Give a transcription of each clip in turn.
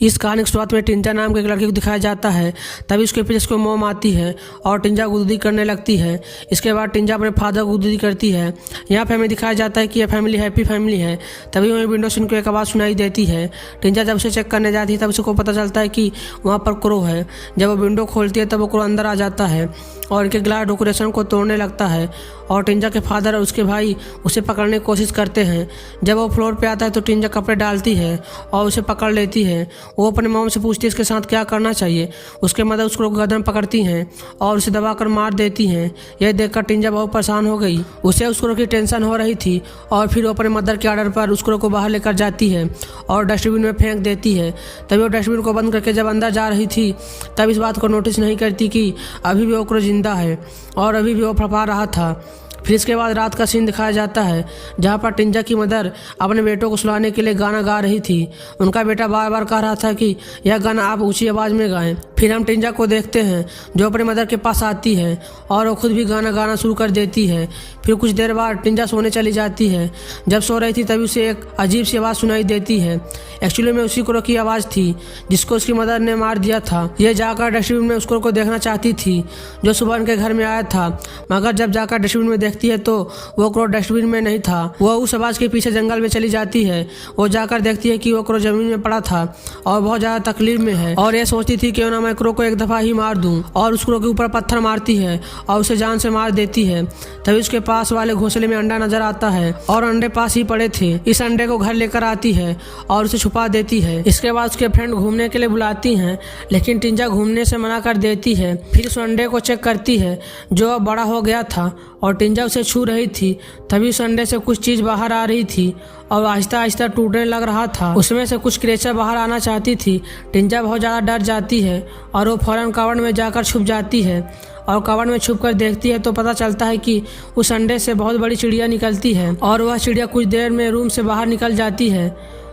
इस कहानी की शुरुआत में टिंजा नाम के एक लड़के को दिखाया जाता है। तभी उसके पीछे उसको मॉम आती है और टिंजा गुदगुदी करने लगती है। इसके बाद टिंजा अपने फादर को गुदगुदी करती है। यहाँ पे हमें दिखाया जाता है कि यह फैमिली हैप्पी फैमिली है। तभी हमें विंडो से उनको एक आवाज़ सुनाई देती है। टिंजा जब उसे चेक करने जाती है तब उसको पता चलता है कि वहाँ पर क्रो है। जब वो विंडो खोलती है तब वो क्रो अंदर आ जाता है और इनके ग्लास डेकोरेशन को तोड़ने लगता है और टिंजा के फादर और उसके भाई उसे पकड़ने की कोशिश करते हैं। जब वो फ्लोर पे आता है तो टिंजा कपड़े डालती है और उसे पकड़ लेती है। वो अपने मॉम से पूछती है इसके साथ क्या करना चाहिए। उसके मदर उसको गर्दन पकड़ती हैं और उसे दबाकर मार देती हैं। यह देखकर टिंजा बहुत परेशान हो गई। उसे उसको की टेंशन हो रही थी और फिर वो अपने मदर के ऑर्डर पर उसको को बाहर लेकर जाती है और डस्टबिन में फेंक देती है। तभी वो डस्टबिन को बंद करके जब अंदर जा रही थी तब इस बात को नोटिस नहीं करती कि अभी भी वो क्रो जिंदा है और अभी भी वो फड़फड़ा रहा था। फिर इसके बाद रात का सीन दिखाया जाता है जहाँ पर टिंजा की मदर अपने बेटों को सुलाने के लिए गाना गा रही थी। उनका बेटा बार बार कह रहा था कि यह गाना आप ऊंची आवाज़ में गाएं। फिर हम टिंजा को देखते हैं जो अपने मदर के पास आती है और वो खुद भी गाना गाना शुरू कर देती है। फिर कुछ देर बाद टिंजा सोने चली जाती है। जब सो रही थी तभी उसे एक अजीब सी आवाज़ सुनाई देती है। एक्चुअली में उसी क्रो की आवाज़ थी जिसको उसकी मदर ने मार दिया था। यह जाकर डस्टबिन में उस क्रो को देखना चाहती थी जो सुबह उनके घर में आया था, मगर जब जाकर डस्टबिन में देखती है तो वो क्रो डस्टबिन में नहीं था। वो उस आवाज़ के पीछे जंगल में चली जाती है। वो जाकर देखती है कि वो क्रो जमीन में पड़ा था और बहुत ज़्यादा तकलीफ में है और ये सोचती थी क्यों ना मैं क्रो को एक दफ़ा ही मार दूं और उस क्रो के ऊपर पत्थर मारती है और उसे जान से मार देती है। तभी उसके पास वाले घोंसले में अंडा नजर आता है और अंडे पास ही पड़े थे। इस अंडे को घर लेकर आती है और उसे छुपा देती है। इसके बाद उसके फ्रेंड घूमने के लिए बुलाती हैं लेकिन टिंजा घूमने से मना कर देती है। फिर उस अंडे को चेक करती है जो अब बड़ा हो गया था और टिंजा उसे छू रही थी। तभी उस अंडे से कुछ चीज़ बाहर आ रही थी और आहिस्ता आहिस्ता टूटने लग रहा था। उसमें से कुछ क्रिएचर बाहर आना चाहती थी। टिंजा बहुत ज़्यादा डर जाती है और वो फौरन कवर्ड में जाकर छुप जाती है और कवर्ड में छुप कर देखती है तो पता चलता है कि उस अंडे से बहुत बड़ी चिड़िया निकलती है और वह चिड़िया कुछ देर में रूम से बाहर निकल जाती है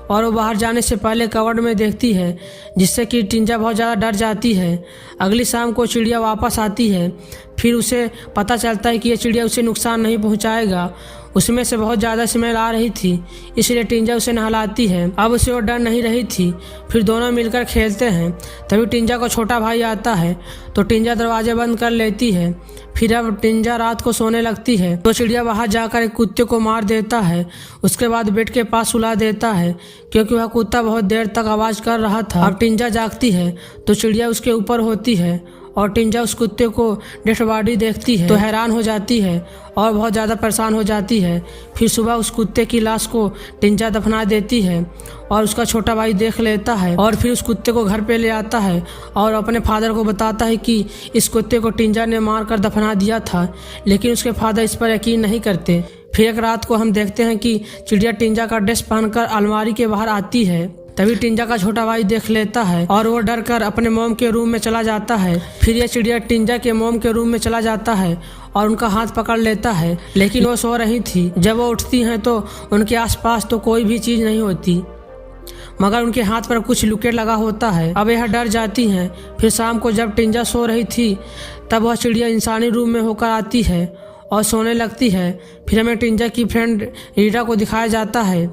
और वो बाहर जाने से पहले कवर्ड में देखती है जिससे कि टिंजा बहुत ज़्यादा डर जाती है। अगली शाम को चिड़िया वापस आती है। फिर उसे पता चलता है कि ये चिड़िया उसे नुकसान नहीं पहुंचाएगा। उसमें से बहुत ज़्यादा स्मेल आ रही थी इसलिए टिंजा उसे नहलाती है। अब उसे वो डर नहीं रही थी। फिर दोनों मिलकर खेलते हैं। तभी टिंजा को छोटा भाई आता है तो टिंजा दरवाजे बंद कर लेती है। फिर अब टिंजा रात को सोने लगती है तो चिड़िया बाहर जाकर एक कुत्ते को मार देता है। उसके बाद बेड के पास सुला देता है क्योंकि वह कुत्ता बहुत देर तक आवाज़ कर रहा था। अब टिंजा जागती है तो चिड़िया उसके ऊपर होती है और टिंजा उस कुत्ते को डेड बॉडी देखती है तो हैरान हो जाती है और बहुत ज़्यादा परेशान हो जाती है। फिर सुबह उस कुत्ते की लाश को टिंजा दफना देती है और उसका छोटा भाई देख लेता है और फिर उस कुत्ते को घर पे ले आता है और अपने फादर को बताता है कि इस कुत्ते को टिंजा ने मार कर दफना दिया था, लेकिन उसके फादर इस पर यकीन नहीं करते। फिर एक रात को हम देखते हैं कि चिड़िया टिंजा का ड्रेस पहनकर अलमारी के बाहर आती है। तभी टिंजा का छोटा भाई देख लेता है और वो डर कर अपने मॉम के रूम में चला जाता है। फिर ये चिड़िया टिंजा के मॉम के रूम में चला जाता है और उनका हाथ पकड़ लेता है, लेकिन वो सो रही थी। जब वो उठती हैं तो उनके आसपास तो कोई भी चीज़ नहीं होती मगर उनके हाथ पर कुछ लुकेट लगा होता है। अब यह डर जाती हैं। फिर शाम को जब टिंजा सो रही थी तब वह चिड़िया इंसानी रूम में होकर आती है और सोने लगती है। फिर हमें टिंजा की फ्रेंड रीटा को दिखाया जाता है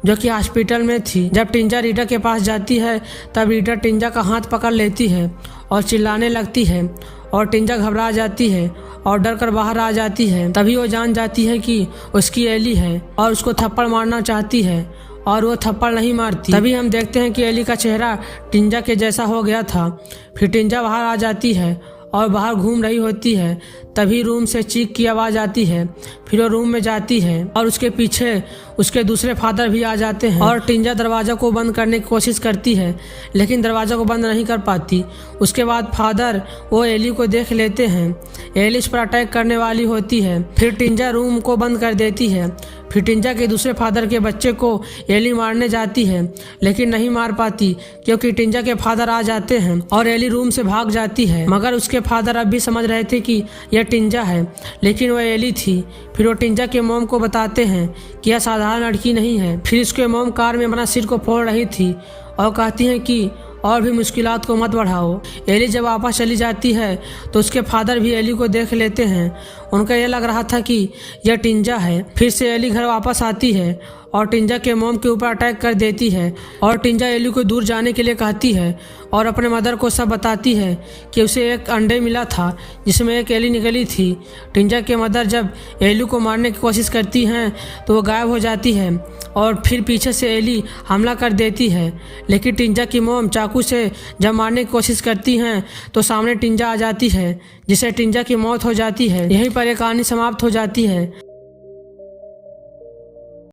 जो कि हॉस्पिटल में थी। जब टिंजा रीटा के पास जाती है तब रीटा टिंजा का हाथ पकड़ लेती है और चिल्लाने लगती है और टिंजा घबरा जाती है और डर कर बाहर आ जाती है। तभी वो जान जाती है कि उसकी एली है और उसको थप्पड़ मारना चाहती है और वो थप्पड़ नहीं मारती। तभी हम देखते हैं कि एली का चेहरा टिंजा के जैसा हो गया था। फिर टिंजा बाहर आ जाती है और बाहर घूम रही होती है। तभी रूम से चीख की आवाज़ आती है। फिर वो रूम में जाती है और उसके पीछे उसके दूसरे फादर भी आ जाते हैं और टिंजा दरवाज़ा को बंद करने की कोशिश करती है लेकिन दरवाज़ा को बंद नहीं कर पाती। उसके बाद फादर वो एली को देख लेते हैं। एली इस पर अटैक करने वाली होती है। फिर टिंजा रूम को बंद कर देती है। फिर टिंजा के दूसरे फादर के बच्चे को एली मारने जाती है लेकिन नहीं मार पाती क्योंकि टिंजा के फादर आ जाते हैं और एली रूम से भाग जाती है। मगर उसके फादर अब भी समझ रहे थे कि यह टिंजा है लेकिन वह एली थी। फिर वो टिंजा के मॉम को बताते हैं कि यह साधारण लड़की नहीं है। फिर उसके मॉम कार में अपना सिर को फोड़ रही थी और कहती हैं कि और भी मुश्किलात को मत बढ़ाओ। एली जब वापस चली जाती है तो उसके फादर भी एली को देख लेते हैं। उनका यह लग रहा था कि यह टिंजा है। फिर से एली घर वापस आती है और टिंजा के मॉम के ऊपर अटैक कर देती है और टिंजा एली को दूर जाने के लिए कहती है और अपने मदर को सब बताती है कि उसे एक अंडे मिला था जिसमें एक एली निकली थी। टिंजा के मदर जब एली को मारने की कोशिश करती हैं तो वो गायब हो जाती है और फिर पीछे से एली हमला कर देती है, लेकिन टिंजा की मॉम चाकू से जब मारने की कोशिश करती हैं तो सामने टिंजा आ जाती है जिससे टिंजा की मौत हो जाती है। यहीं पर एक कहानी समाप्त हो जाती है।